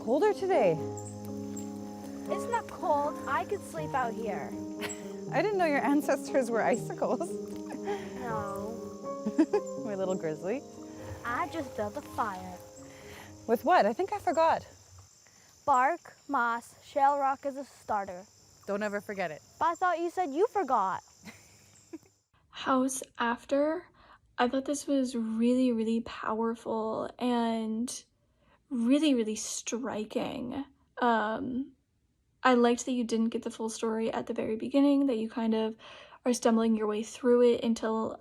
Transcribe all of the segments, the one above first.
colder today. It's not cold. I could sleep out here. I didn't know your ancestors were icicles. No, My little grizzly. I just built a fire. With what? I think I forgot. Bark, moss, shale rock is a starter. Don't ever forget it. But I thought you said you forgot. House After. I thought this was really, really powerful and really, really striking. I liked that you didn't get the full story at the very beginning, that you kind of are stumbling your way through it until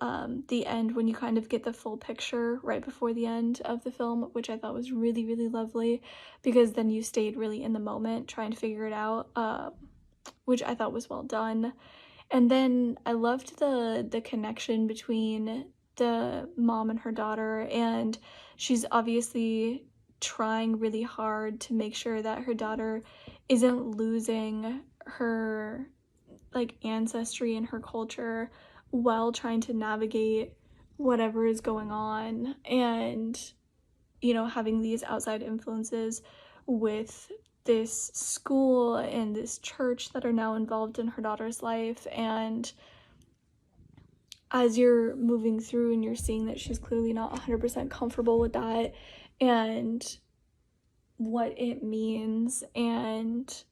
the end, when you kind of get the full picture right before the end of the film, which I thought was really, really lovely, because then you stayed really in the moment trying to figure it out, which I thought was well done. And then I loved the connection between the mom and her daughter, and she's obviously trying really hard to make sure that her daughter isn't losing her like ancestry and her culture while trying to navigate whatever is going on, and having these outside influences with this school and this church that are now involved in her daughter's life. And as you're moving through and you're seeing that she's clearly not 100% comfortable with that and what it means, and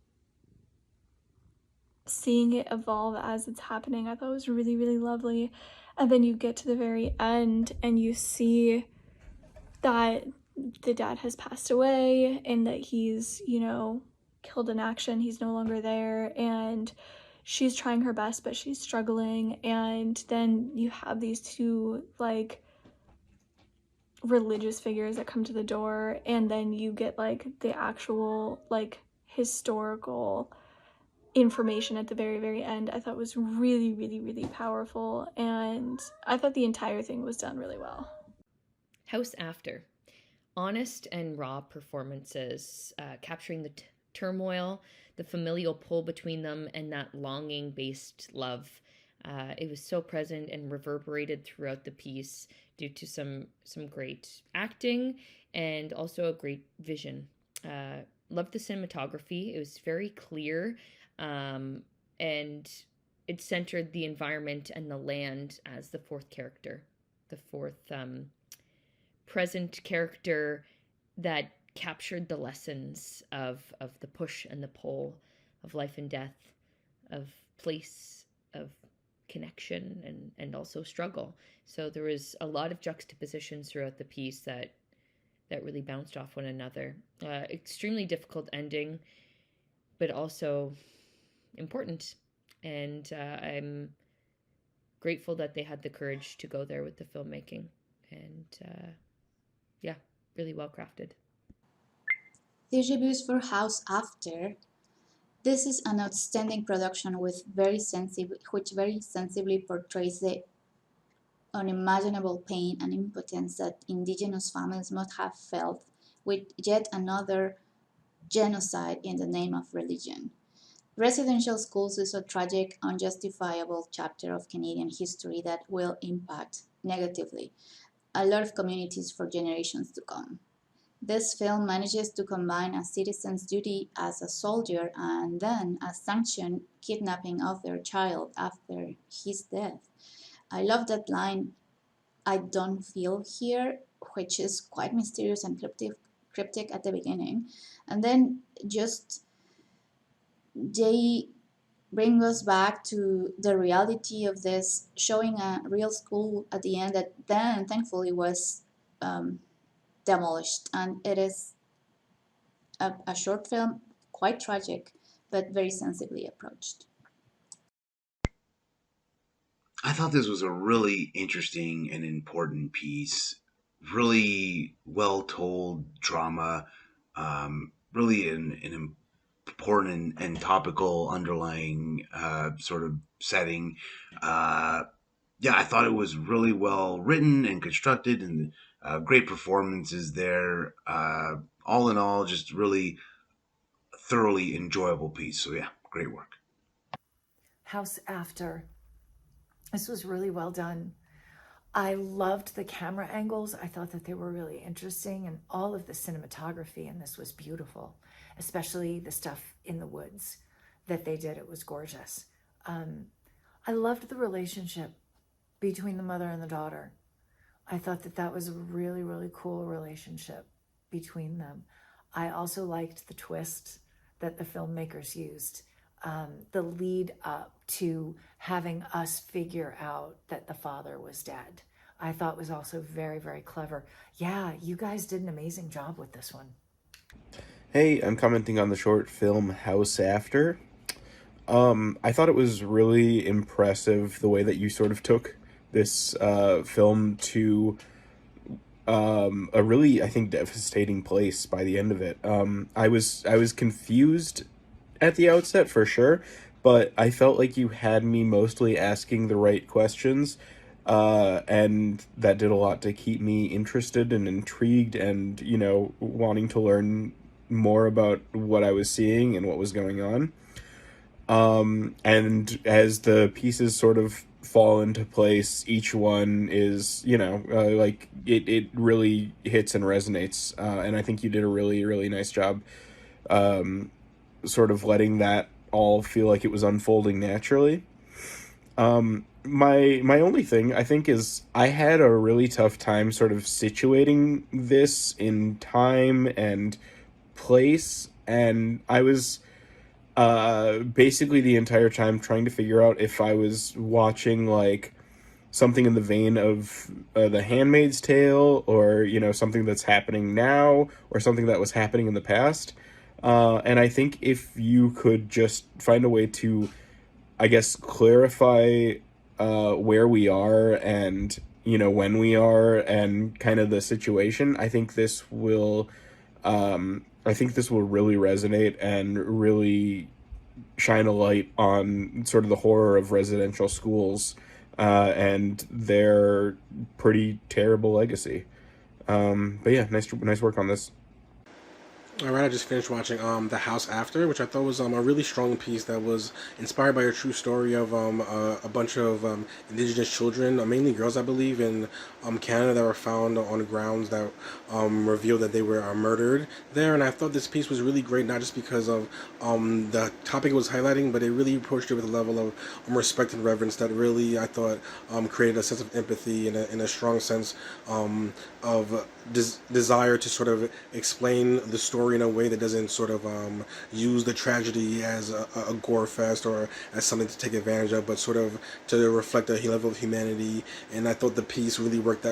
seeing it evolve as it's happening, I thought it was really, really lovely. And then you get to the very end and you see that the dad has passed away and that he's, killed in action. He's no longer there, and she's trying her best, but she's struggling. And then you have these two, religious figures that come to the door, and then you get, the actual, historical information at the very, very end. I thought was really, really, really powerful, and I thought the entire thing was done really well. House After. Honest and raw performances, capturing the turmoil, the familial pull between them, and that longing-based love. It was so present and reverberated throughout the piece due to some great acting and also a great vision. Loved the cinematography. It was very clear, and it centered the environment and the land as the fourth character, the fourth present character that captured the lessons of the push and the pull, of life and death, of place, of connection, and also struggle. So there was a lot of juxtapositions throughout the piece that really bounced off one another. Extremely difficult ending, but also important. And I'm grateful that they had the courage to go there with the filmmaking. And really well crafted. Dirigibles for House After. This is an outstanding production which very sensibly portrays the unimaginable pain and impotence that Indigenous families must have felt with yet another genocide in the name of religion. Residential schools is a tragic, unjustifiable chapter of Canadian history that will impact negatively a lot of communities for generations to come. This film manages to combine a citizen's duty as a soldier and then a sanctioned kidnapping of their child after his death. I love that line, "I don't feel here," which is quite mysterious and cryptic at the beginning. And then they bring us back to the reality of this, showing a real school at the end that then thankfully was demolished. And it is a short film, quite tragic, but very sensibly approached. I thought this was a really interesting and important piece. Really well told drama. Really an important and topical underlying sort of setting. I thought it was really well written and constructed, and great performances there. All in all, just really thoroughly enjoyable piece. So yeah, great work. House After. This was really well done. I loved the camera angles. I thought that they were really interesting, and all of the cinematography in this was beautiful, especially the stuff in the woods that they did. It was gorgeous. I loved the relationship between the mother and the daughter. I thought that that was a really, really cool relationship between them. I also liked the twist that the filmmakers used, the lead up to having us figure out that the father was dead. I thought was also very, very clever. Yeah, you guys did an amazing job with this one. Hey, I'm commenting on the short film House After. I thought it was really impressive the way that you sort of took this film to a really, I think, devastating place by the end of it. I was confused at the outset for sure, but I felt like you had me mostly asking the right questions, and that did a lot to keep me interested and intrigued and, you know, wanting to learn more about what I was seeing and what was going on. And as the pieces sort of fall into place, each one is, you know, like it really hits and resonates. And I think you did a really, really nice job, sort of letting that all feel like it was unfolding naturally. My only thing, I think, is I had a really tough time sort of situating this in time and place, and I was basically the entire time trying to figure out if I was watching like something in the vein of The Handmaid's Tale, or, you know, something that's happening now, or something that was happening in the past. And I think if you could just find a way to, I guess, clarify where we are and, you know, when we are and kind of the situation, I think this will really resonate and really shine a light on sort of the horror of residential schools and their pretty terrible legacy. But yeah, nice work on this. All right, I just finished watching The House After, which I thought was a really strong piece that was inspired by a true story of a bunch of Indigenous children, mainly girls, I believe, in Canada that were found on grounds that revealed that they were murdered there. And I thought this piece was really great, not just because of the topic it was highlighting, but it really approached it with a level of respect and reverence that really, I thought, created a sense of empathy and a strong sense of desire to sort of explain the story in a way that doesn't sort of use the tragedy as a gore fest or as something to take advantage of, but sort of to reflect a level of humanity. And I thought the piece really worked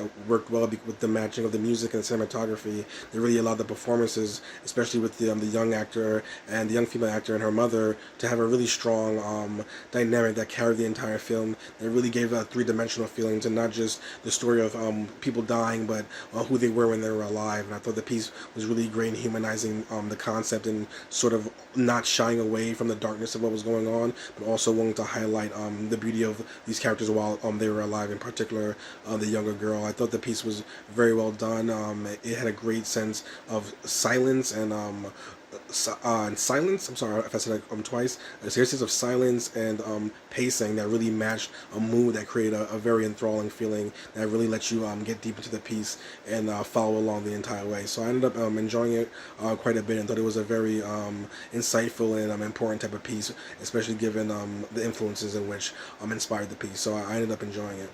well with the matching of the music and cinematography. They really allowed the performances, especially with the young actor and the young female actor and her mother, to have a really strong dynamic that carried the entire film. They really gave a three-dimensional feeling to not just the story of people dying, but who they were when they were alive. And I thought the piece was really great in humanizing the concept and sort of not shying away from the darkness of what was going on, but also wanting to highlight the beauty of these characters while they were alive, in particular the younger girl. I thought the piece was very well done. It had a great sense of silence and silence. I'm sorry if I said it twice. A sense of silence and pacing that really matched a mood that created a very enthralling feeling that really let you get deep into the piece and follow along the entire way. So I ended up enjoying it quite a bit and thought it was a very insightful and important type of piece, especially given the influences in which inspired the piece. So I ended up enjoying it.